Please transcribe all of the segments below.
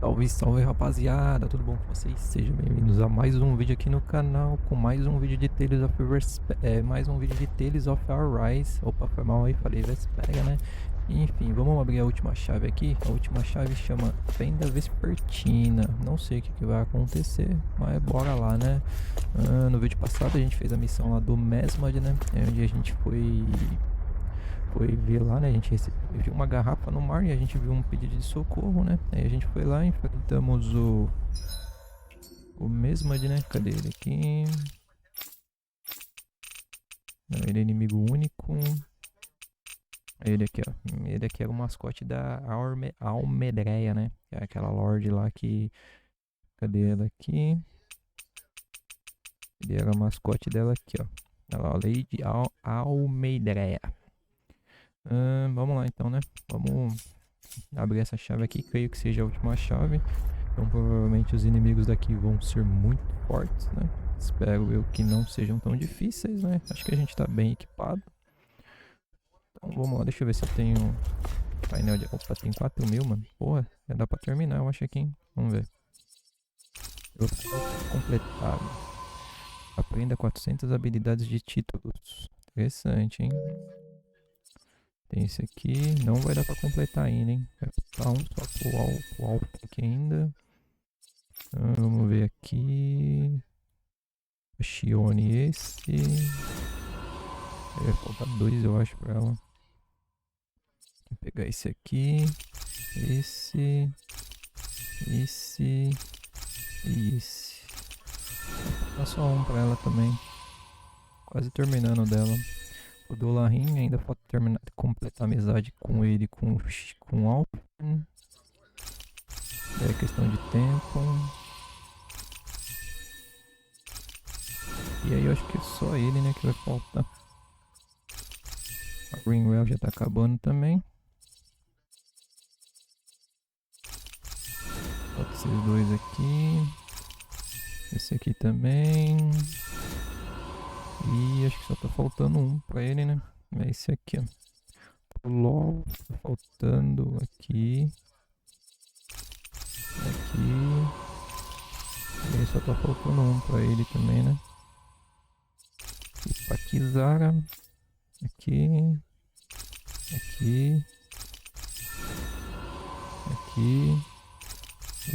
Salve, salve rapaziada, tudo bom com vocês? Sejam bem-vindos a mais um vídeo aqui no canal, com mais um vídeo de Tales of mais um vídeo de Tales of Arise. Opa, foi mal aí, falei Vespega, né? Enfim, vamos abrir a última chave aqui. A última chave chama Fenda Vespertina. Não sei o que vai acontecer, mas bora lá, né? No vídeo passado a gente fez a missão lá do Mesmad, né? Onde a gente foi ver lá, né? A gente viu uma garrafa no mar e a gente viu um pedido de socorro, né? Aí a gente foi lá e enfrentamos o Mesmad, né? Cadê ele aqui? Não, ele é inimigo único. Ele aqui, ó. Ele aqui era o mascote da Almedreia, né? Que é aquela lorde lá que... Cadê ela aqui? Ele era o mascote dela aqui, ó. Olha lá, Lady Almedreia. Vamos lá então, né? Vamos abrir essa chave aqui, creio que seja a última chave. Então provavelmente os inimigos daqui vão ser muito fortes, né? Espero eu que não sejam tão difíceis, né? Acho que a gente tá bem equipado. Então vamos lá, deixa eu ver se eu tenho painel de... Opa, tem 4.000, mano. Porra, já dá pra terminar, eu acho aqui, hein? Vamos ver. Eu completado. Aprenda 400 habilidades de títulos. Interessante, hein? Tem esse aqui, não vai dar pra completar ainda, hein? Vai faltar um só pro alto aqui ainda. Vamos ver aqui. A Shione esse. Vai faltar 2, eu acho, pra ela. Vou pegar esse aqui. Esse. Esse. E esse. Vou faltar só um pra ela também. Quase terminando dela. O Dolarim ainda falta terminar de completar a amizade com ele, com o Alpen. É questão de tempo. E aí eu acho que é só ele, né, que vai faltar. A Greenwell já tá acabando também. Falta esses dois aqui. Esse aqui também. E acho que só tá faltando um pra ele, né? É esse aqui, ó. O LOL tá faltando aqui. Aqui. E aí só tá faltando um pra ele também, né? E pra Kizara. Aqui. Aqui. Aqui.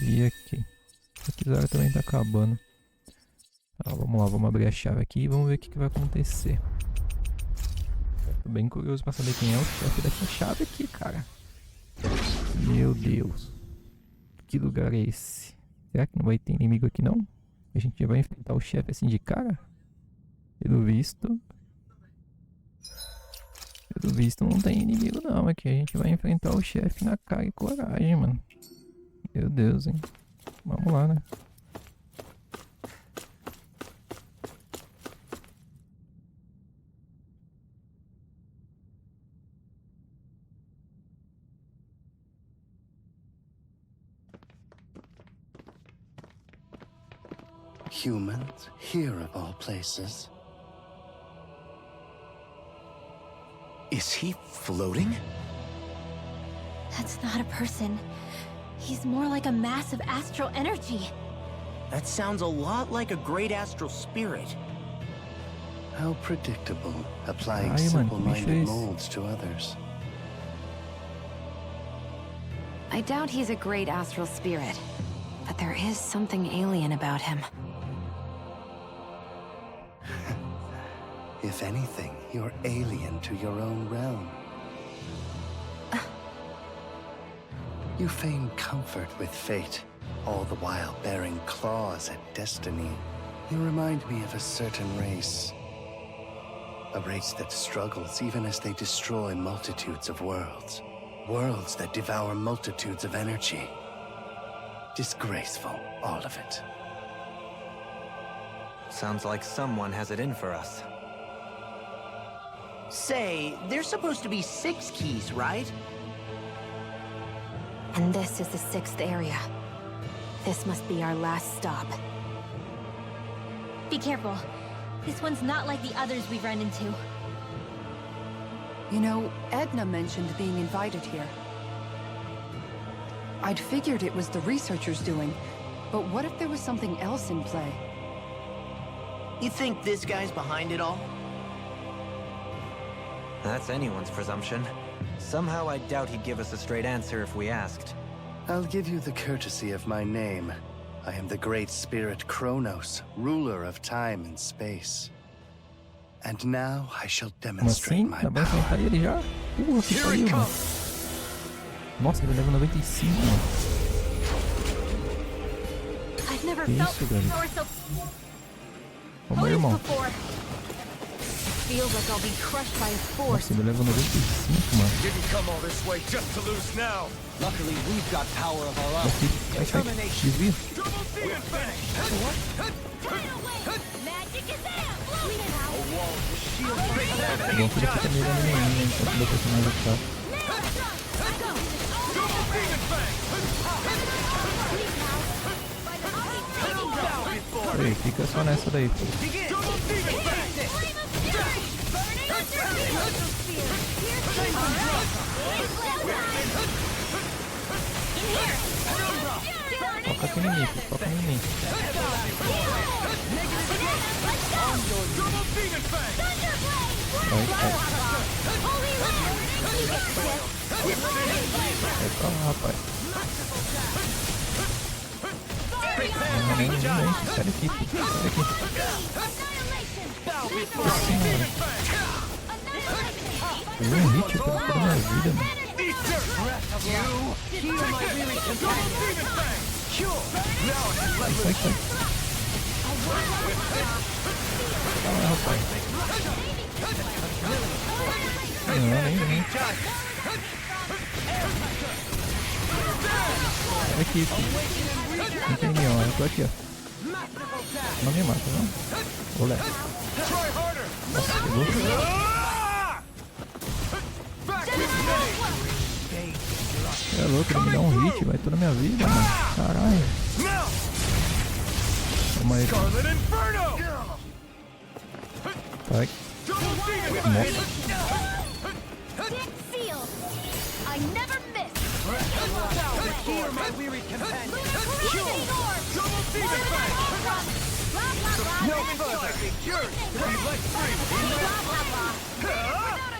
E aqui. A Kizara também tá acabando. Tá, vamos lá, vamos abrir a chave aqui e vamos ver o que vai acontecer. Tô bem curioso pra saber quem é o chefe dessa chave aqui, cara. Meu Deus. Que lugar é esse? Será que não vai ter inimigo aqui não? A gente já vai enfrentar o chefe assim de cara? Pelo visto não tem inimigo não. Aqui a gente vai enfrentar o chefe na cara e coragem, mano. Meu Deus, hein. Vamos lá, né? Humans, here of all places. Is he floating? That's not a person. He's more like a mass of astral energy. That sounds a lot like a great astral spirit. How predictable, applying Ai, mano, que bicho é simple-minded esse? molds to others. I doubt he's a great astral spirit, but there is something alien about him. If anything, you're alien to your own realm. You feign comfort with fate, all the while bearing claws at destiny. You remind me of a certain race. A race that struggles even as they destroy multitudes of worlds. Worlds that devour multitudes of energy. Disgraceful, all of it. Sounds like someone has it in for us. Say, there's supposed to be 6 keys, right? And this is the 6th area. This must be our last stop. Be careful. This one's not like the others we've run into. You know, Edna mentioned being invited here. I'd figured it was the researchers doing, but what if there was something else in play? You think this guy's behind it all? That's anyone's presumption. Somehow I doubt he'd give us a straight answer if we asked. I'll give you the courtesy of my name. I am the great spirit Cronos, ruler of time and space. And now I shall Como demonstrate assim? my Tá bom enfrentar power. ele já? Que pariu, mano. Nossa, ele leva 95, mano. I've never Que felt isso, garoto? power so Vamos aí, irmão. before. Feels like I'll be crushed by his force. Nossa, ele leva 95, mano. Didn't come all this way just to lose now. Luckily, we've got power of our own. Aqui, sai. Desvia. Double demon fang! Magic is out! Blow it out! É bom que ele fica mirando em mim, enquanto o meu personagem tá. Double demon fang! Aí, fica só nessa daí, pô. Double demon fang! Foca aqui em mim, filho. Foca em mim. Double demon fang! Vai pra lá, rapaz. Nem, sai daqui, filho. Sai daqui. Um hit pela toda minha vida, mano. Sai. Ah, rapaz. Não, nem. Sai aqui, filho. Não tem nenhum, eu tô aqui, ó. Não me mata, não. Olé. Nossa, pegou. É louco, ele me dá um hit, vai toda a minha vida, mano. Caralho. Toma aí. Vai. Nossa. I never miss!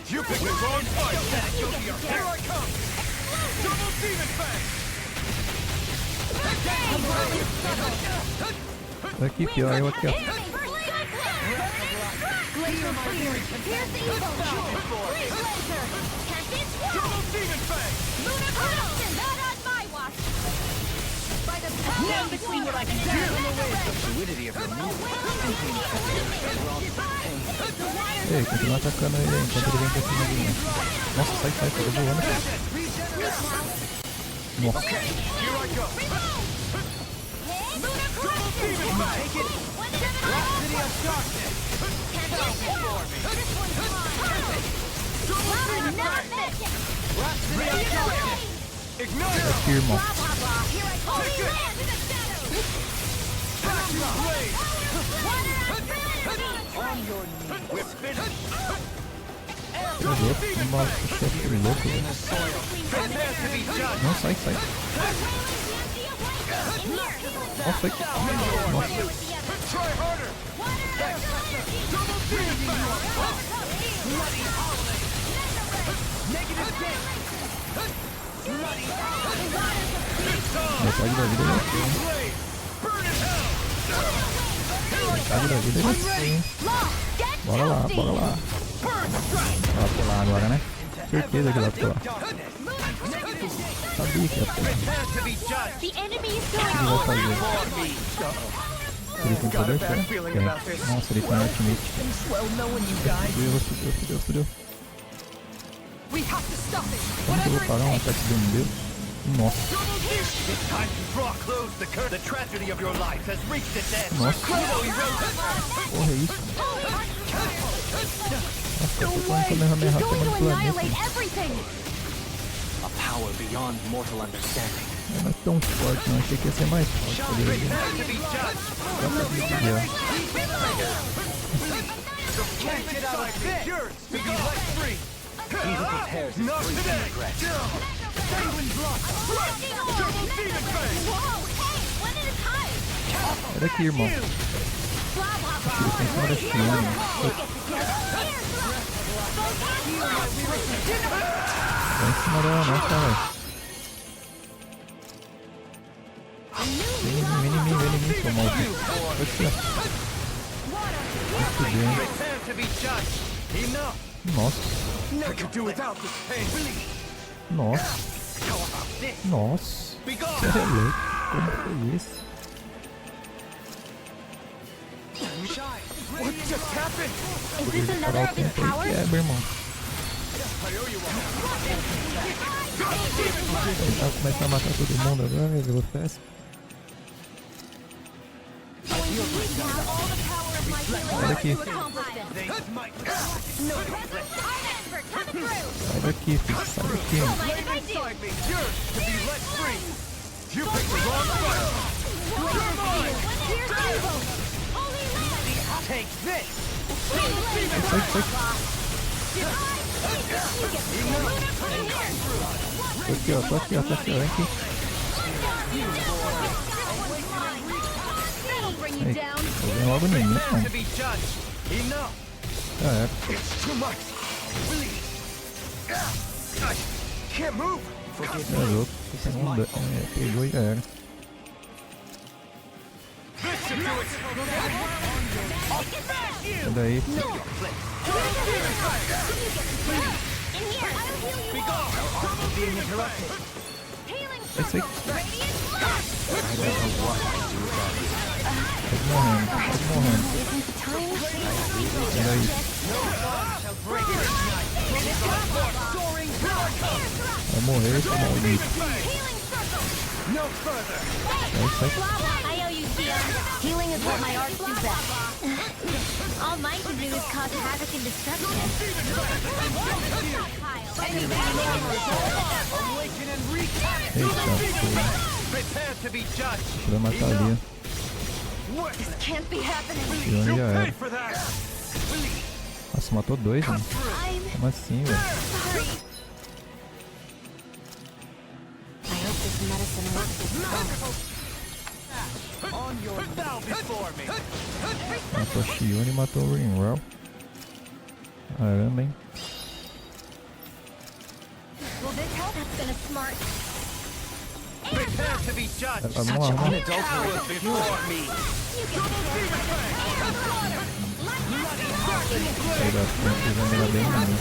You picked the wrong fight! Here I come! Double demon fang! Aqui, pior, eu aqui, ó. Double demon fang! Now between what I can do and the Fluidity of your movement. Ei, continua atacando ele aí, enquanto ele vem pra cima de mim. Nossa, sai, tô voando. Nossa. Here I go! Take it! City of Darkness! Ignite! Aqui, irmão. Tá louco, um maluco chefe louco, velho. Não, sai. Nossa, sai. Nossa. Try harder! Double demon fang! Metade da vida é assim, hein? Metade da vida é assim, hein? Bora lá. Vai pular agora, né? Certeza que vai pular. Sabia que ia pular. The enemy is O que ele vai fazer? Ele tem poder? Tem. Nossa, ele tem ultimate. Fudeu. Como que eu vou parar um ataque de um deus? Nossa. It's time to draw close the curse. The tragedy of your life has reached its end. Nossa. Porra, é isso? Nossa, eu tô com um Kamehameha tomando planeta. A power beyond mortal understanding. Não é tão forte, não. Achei que ia ser mais forte. He who prepares his free from regret. Sai daqui, irmão. Tiro em cima da Chiana. Vai em cima dela não, cara. Vem em mim, seu maldito. Aqui, ó. Nossa. Nossa. Nossa. Você é louco. Como foi isso? What just happened? Is this another of his powers? Quebra, irmão. Ele tá começando a matar todo mundo agora, virou festa. Sai daqui. Sai daqui, filho. Sai daqui. You picked the wrong fight! You're mine! Take this! Sai. Tô aqui, ó. Vem aqui. Ei, tô vendo logo no início, mano. Já era. É louco. Pegou e já era. Sai daí. Esse aí. Tá morrendo. Sai daí. Vai morrer esse maldito. Sai. I owe you, Tia. Healing is what my arts do best. All mine can do is cause havoc and destruction. Eita, vai matar ali. This can't be happening. Tirando já era. Nossa, matou dois, mano. Como assim, velho? Sorry. I hope this medicine works with Matou a Shione e matou o Rinwell. Caramba, hein? Will this help? That's been a smart. Prepare to be judged! Vamos lá, Such vamos. unadulterated before me! Sai da frente, já me dá bem ruim.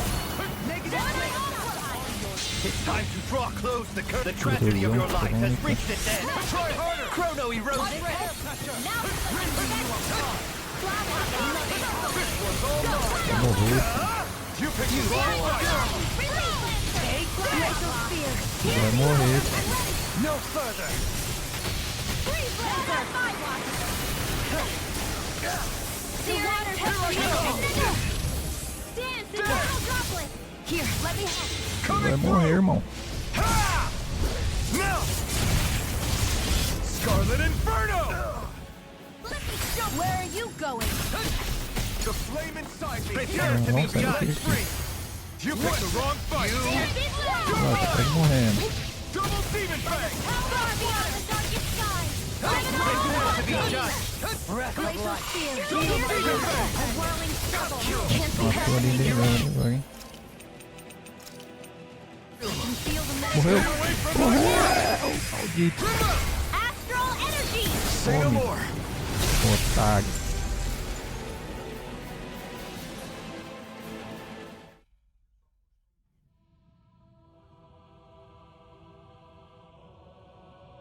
It's time to draw close the curtain. The tragedy of your life has reached its end. Try harder! Chrono erosion! Vai morrer. You picked the wrong fight! Vai morrer. No further! Here, let me have. Vai morrer, irmão. Now! Scarlet Inferno! Where are you going? The flame inside me! Prepare to be judged free! You picked the wrong fight! Nossa, tá morrendo. Double Demon Fang! Far beyond the darkest sky. Prepare to be judged! Glacial spear. A whirling struggle. Can't be Matou ali happening. dentro agora, hein? Feel the Morreu. medicine. Maldito. Astral energy. Say no Homem. more! Otário.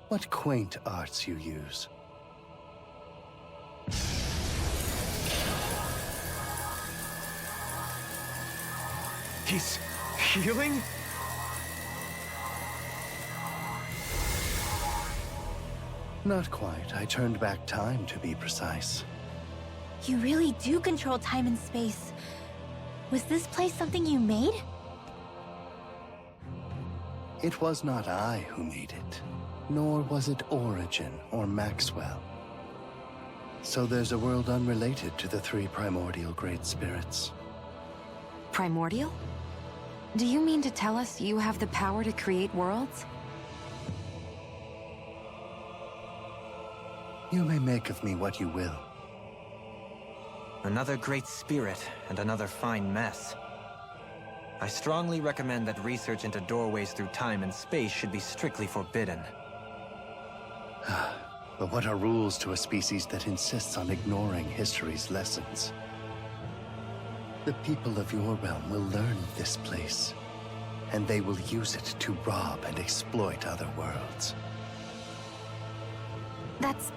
What quaint arts you use. He's healing? Not quite. I turned back time, to be precise. You really do control time and space. Was this place something you made? It was not I who made it, nor was it Origin or Maxwell. So there's a world unrelated to the three primordial great spirits. Primordial? Do you mean to tell us you have the power to create worlds? You may make of me what you will. Another great spirit and another fine mess. I strongly recommend that research into doorways through time and space should be strictly forbidden. But what are rules to a species that insists on ignoring history's lessons? The people of your realm will learn of this place, and they will use it to rob and exploit other worlds. That's...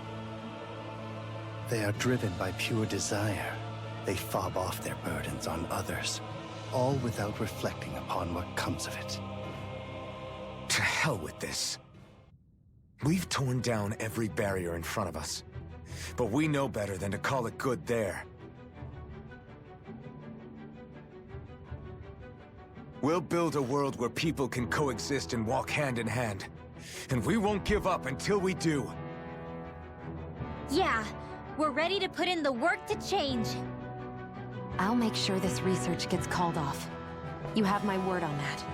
They are driven by pure desire. They fob off their burdens on others, all without reflecting upon what comes of it. To hell with this. We've torn down every barrier in front of us, but we know better than to call it good there. We'll build a world where people can coexist and walk hand in hand, and we won't give up until we do. Yeah, we're ready to put in the work to change. I'll make sure this research gets called off. You have my word on that.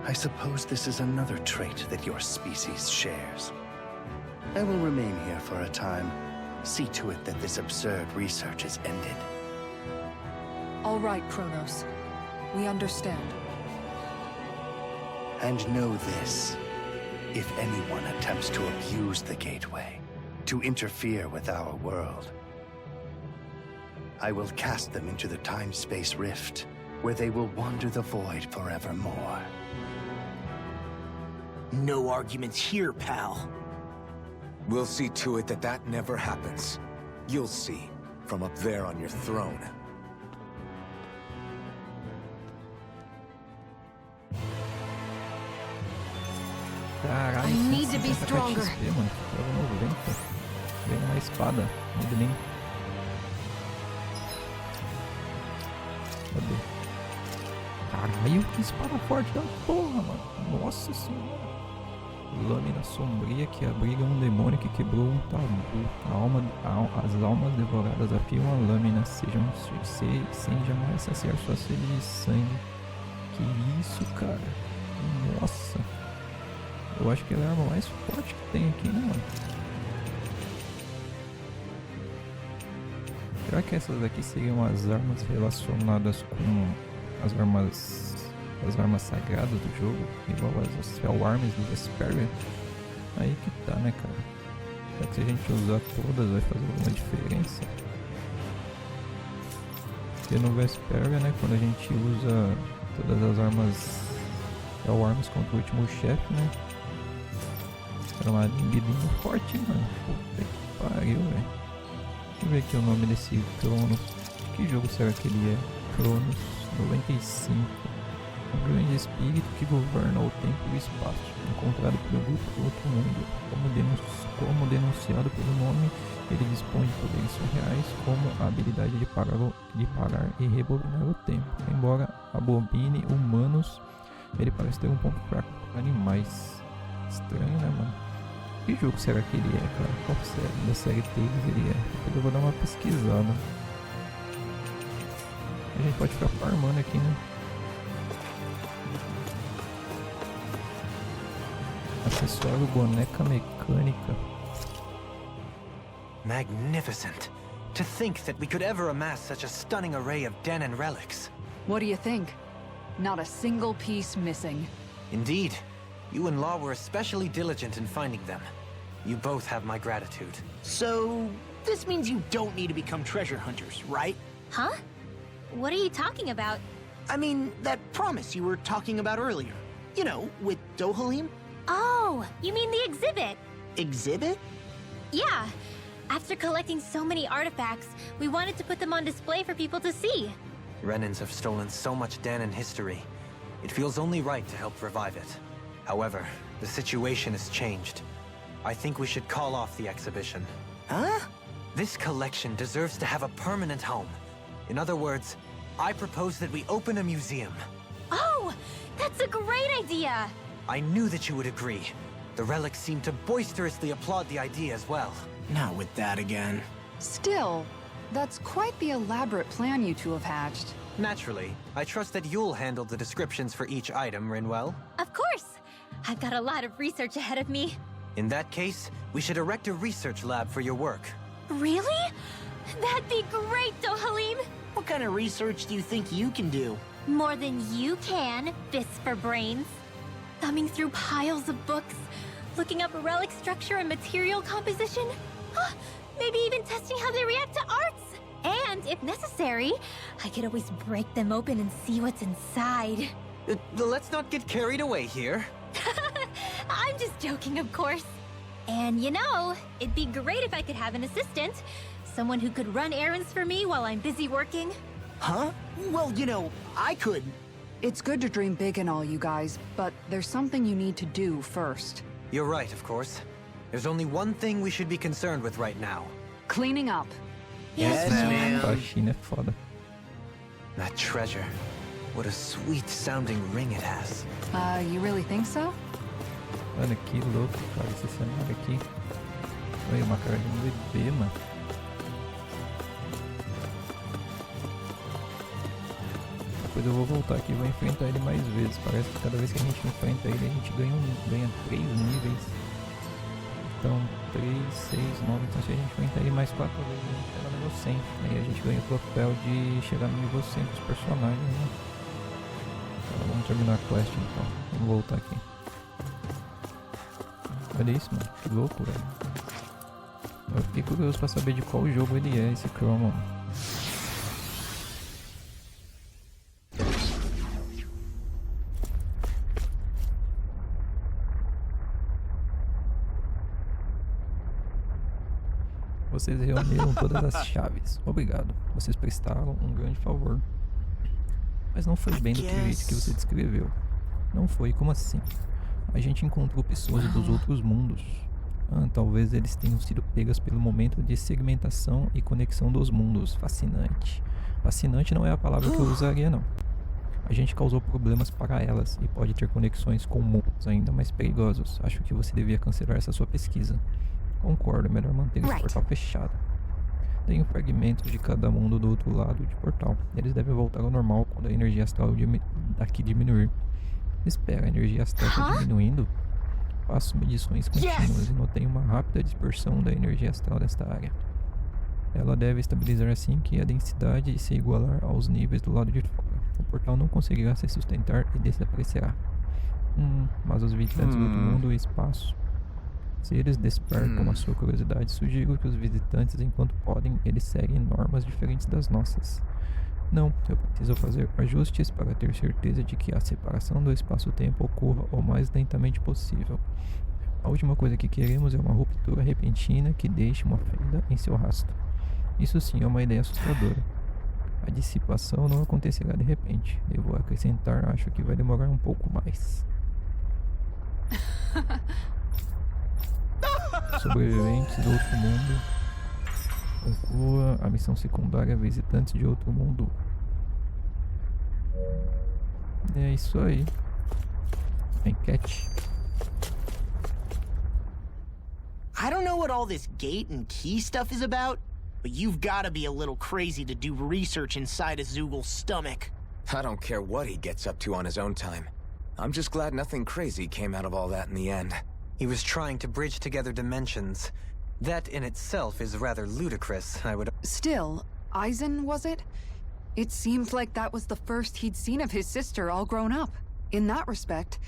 I suppose this is another trait that your species shares. I will remain here for a time. See to it that this absurd research is ended. All right, Cronos. We understand. And know this. If anyone attempts to abuse the gateway, to interfere with our world, I will cast them into the time-space rift, where they will wander the void forevermore. No arguments here, pal. We'll see to it that that never happens. You'll see, from up there on your throne. Caralho, I need to be 150 stronger. XP, mano. Level 90. Vem uma espada. Muito bem. Cadê? Caralho, que espada forte da porra, mano. Nossa senhora. Lâmina sombria que abriga um demônio que quebrou um tabu. As almas devoradas afiam a lâmina, sem jamais saciar sua sede de sangue. Que isso, cara? Nossa. Eu acho que ela é a arma mais forte que tem aqui, né, mano? Será que essas aqui seriam as armas relacionadas com as armas sagradas do jogo? Igual as Spell Arms do Vesperia? Aí que tá, né, cara? Será que se a gente usar todas vai fazer alguma diferença? Porque no Vesperia, né, quando a gente usa todas as armas Spell Arms contra o último chefe, né? Era uma limbidinha forte, mano. Puta que pariu, velho. Deixa eu ver aqui o nome desse Cronos. Que jogo será que ele é? Cronos 95. Um grande espírito que governa o tempo e o espaço. Encontrado pelo grupo do outro mundo. Como denunciado pelo nome, ele dispõe de poderes surreais, como a habilidade de parar e rebobinar o tempo. Embora abobine humanos, ele parece ter um ponto fraco para animais. Estranho, né, mano? Que jogo será que ele é, cara? Qual série da série teve ele é? Depois eu vou dar uma pesquisada. A gente pode ficar farmando aqui, né? Acessório boneca mecânica. Magnificent. To think that we could ever amass such a stunning array of Danan relics. What do you think? Not a single piece missing. Indeed. You and Law were especially diligent in finding them. You both have my gratitude. So, this means you don't need to become treasure hunters, right? Huh? What are you talking about? I mean, that promise you were talking about earlier. You know, with Dohalim? Oh, you mean the exhibit? Exhibit? Yeah. After collecting so many artifacts, we wanted to put them on display for people to see. Renans have stolen so much Danan history. It feels only right to help revive it. However, the situation has changed. I think we should call off the exhibition. Huh? This collection deserves to have a permanent home. In other words, I propose that we open a museum. Oh, that's a great idea! I knew that you would agree. The relics seem to boisterously applaud the idea as well. Not with that again. Still, that's quite the elaborate plan you two have hatched. Naturally, I trust that you'll handle the descriptions for each item, Rinwell. Of course! I've got a lot of research ahead of me. In that case, we should erect a research lab for your work. Really? That'd be great, Dohalim! What kind of research do you think you can do? More than you can, fists for brains. Thumbing through piles of books, looking up relic structure and material composition. Maybe even testing how they react to arts. And, if necessary, I could always break them open and see what's inside. Let's not get carried away here. I'm just joking, of course. And you know, it'd be great if I could have an assistant. Someone who could run errands for me while I'm busy working. Huh? Well, you know, I could. It's good to dream big and all, you guys, but there's something you need to do first. You're right, of course. There's only one thing we should be concerned with right now. Cleaning up. Yes, ma'am. Faxina é foda. That treasure. What a sweet-sounding ring it has. You really think so? Olha que louco, cara, esse cenário aqui. Olha, uma cara de um bebê, mano. Depois eu vou voltar aqui e vou enfrentar ele mais vezes. Parece que cada vez que a gente enfrenta ele, a gente ganha 3 níveis. Então, 3, 6, 9. Então, se a gente enfrentar ele mais 4 vezes, a gente chega no nível 100. Aí a gente ganha o troféu de chegar no nível 100 dos personagens, né? Então, vamos terminar a quest então. Vamos voltar aqui. Olha isso, mano. Que louco, velho. Eu fiquei curioso pra saber de qual jogo ele é, esse Cronos. Vocês reuniram todas as chaves. Obrigado. Vocês prestaram um grande favor. Mas não foi bem do jeito que você descreveu. Não foi? Como assim? A gente encontrou pessoas dos outros mundos. Talvez eles tenham sido pegas pelo momento de segmentação e conexão dos mundos. Fascinante. Fascinante não é a palavra que eu usaria, não. A gente causou problemas para elas e pode ter conexões com mundos ainda mais perigosos. Acho que você devia cancelar essa sua pesquisa. Concordo, é melhor manter esse portal fechado. Tenho fragmentos de cada mundo do outro lado de portal. Eles devem voltar ao normal quando a energia astral daqui diminuir. Espera, a energia astral está diminuindo? Faço medições contínuas e notei uma rápida dispersão da energia astral desta área. Ela deve estabilizar assim que a densidade se igualar aos níveis do lado de fora. O portal não conseguirá se sustentar e desaparecerá. Mas os visitantes do outro mundo e espaço. Se eles despertam a sua curiosidade, sugiro que os visitantes, enquanto podem, eles seguem normas diferentes das nossas. Não, eu preciso fazer ajustes para ter certeza de que a separação do espaço-tempo ocorra o mais lentamente possível. A última coisa que queremos é uma ruptura repentina que deixe uma fenda em seu rastro. Isso sim é uma ideia assustadora. A dissipação não acontecerá de repente. Devo acrescentar, acho que vai demorar um pouco mais. Sobreviventes do outro mundo. Conclua a missão secundária Visitantes de Outro Mundo. É isso aí. Enquete. I don't know what all this gate and key stuff is about, but you've gotta be a little crazy to do research inside a Zoogl's stomach. I don't care what he gets up to on his own time. I'm just glad nothing crazy came out of all that in the end. He was trying to bridge together dimensions. That in itself is rather ludicrous, I would... Still, Eisen, was it? It seemed like that was the first he'd seen of his sister all grown up. In that respect,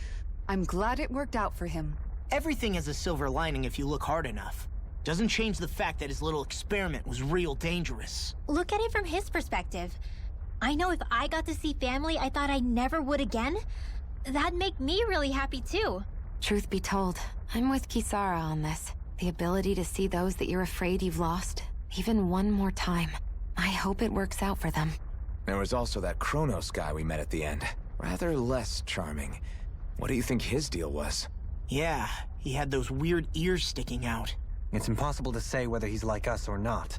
I'm glad it worked out for him. Everything has a silver lining if you look hard enough. Doesn't change the fact that his little experiment was real dangerous. Look at it from his perspective. I know if I got to see family I thought I never would again, that'd make me really happy too. Truth be told, I'm with Kisara on this. The ability to see those that you're afraid you've lost, even one more time. I hope it works out for them. There was also that Cronos guy we met at the end. Rather less charming. What do you think his deal was? Yeah, he had those weird ears sticking out. It's impossible to say whether he's like us or not.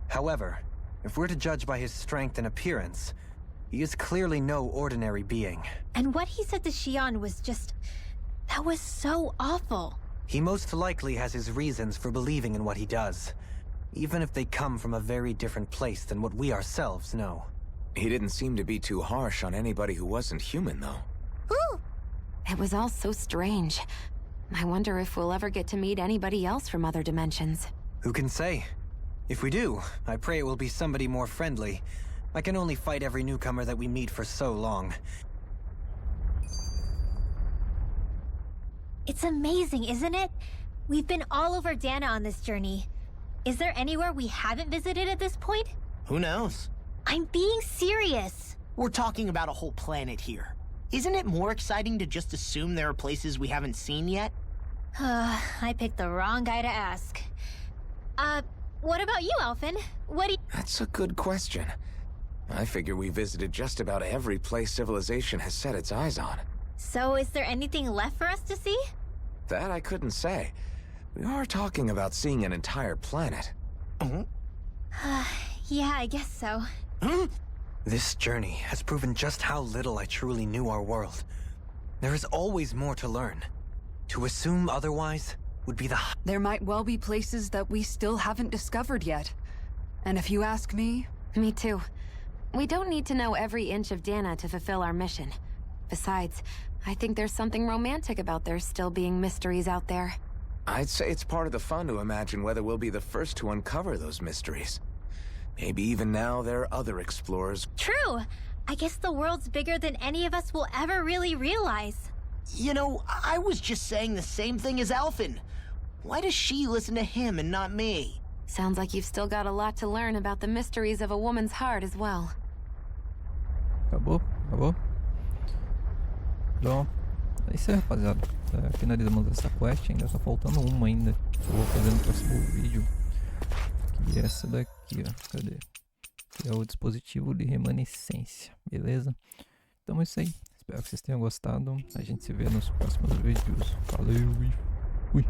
However, if we're to judge by his strength and appearance, he is clearly no ordinary being. And what he said to Xion was just... that was so awful. He most likely has his reasons for believing in what he does, even if they come from a very different place than what we ourselves know. He didn't seem to be too harsh on anybody who wasn't human, though. Ooh! It was all so strange. I wonder if we'll ever get to meet anybody else from other dimensions. Who can say? If we do, I pray it will be somebody more friendly. I can only fight every newcomer that we meet for so long. It's amazing, isn't it? We've been all over Dana on this journey. Is there anywhere we haven't visited at this point? Who knows? I'm being serious. We're talking about a whole planet here. Isn't it more exciting to just assume there are places we haven't seen yet? I picked the wrong guy to ask. What about you, Alphen? What do you... That's a good question. I figure we visited just about every place civilization has set its eyes on. So is there anything left for us to see? That I couldn't say. We are talking about seeing an entire planet. Yeah, I guess so. This journey has proven just how little I truly knew our world. There is always more to learn. To assume otherwise would be the... There might well be places that we still haven't discovered yet. And if you ask me... Me too. We don't need to know every inch of Dana to fulfill our mission. Besides, I think there's something romantic about there still being mysteries out there. I'd say it's part of the fun to imagine whether we'll be the first to uncover those mysteries. Maybe even now there are other explorers. True. I guess the world's bigger than any of us will ever really realize. You know, I was just saying the same thing as Alphen. Why does she listen to him and not me? Sounds like you've still got a lot to learn about the mysteries of a woman's heart as well. Acabou? Acabou? Bom, é isso aí, rapaziada. Finalizamos essa quest, ainda tá faltando uma ainda. Eu vou fazer no próximo vídeo. Que é essa daqui, ó. Cadê? Que é o dispositivo de remanescência, beleza? Então é isso aí. Espero que vocês tenham gostado. A gente se vê nos próximos vídeos. Valeu e fui!